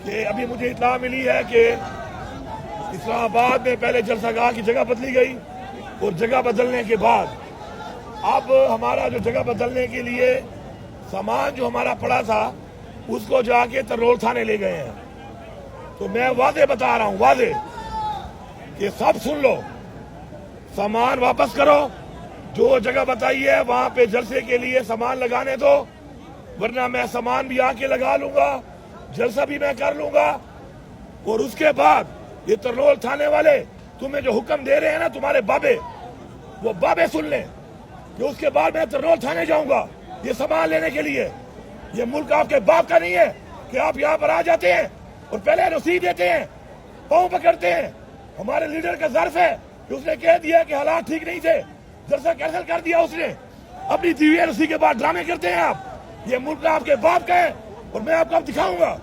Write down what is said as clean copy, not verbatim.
کہ ابھی مجھے اطلاع ملی ہے کہ اسلام آباد میں پہلے جلسہ گاہ کی جگہ بدلی گئی اور جگہ بدلنے کے بعد اب ہمارا جو جگہ بدلنے کے لیے سامان جو ہمارا پڑا تھا اس کو جا کے ترول تھانے لے گئے ہیں. تو میں واضح بتا رہا ہوں، واضح کہ سب سن لو، سامان واپس کرو، جو جگہ بتائی ہے وہاں پہ جلسے کے لیے سامان لگانے دو، ورنہ میں سامان بھی آ کے لگا لوں گا، جلسہ بھی میں کر لوں گا. اور اس کے بعد یہ ترلول تھانے والے تمہیں جو حکم دے رہے ہیں نا تمہارے بابے، وہ بابے سن لیں کہ اس کے بعد میں ترلول تھانے جاؤں گا یہ سامان لینے کے لیے. یہ ملک آپ کے باپ کا نہیں ہے کہ آپ یہاں پر آ جاتے ہیں اور پہلے رسید دیتے ہیں، پاؤں پکڑتے ہیں. ہمارے لیڈر کا ظرف ہے کہ اس نے کہہ دیا کہ حالات ٹھیک نہیں تھے، جلسہ کینسل کر دیا اس نے. اپنی دیوی رسی کے بعد ڈرامے کرتے ہیں آپ. یہ ملک آپ کے باپ کا ہے اور میں آپ کو اب دکھاؤں گا.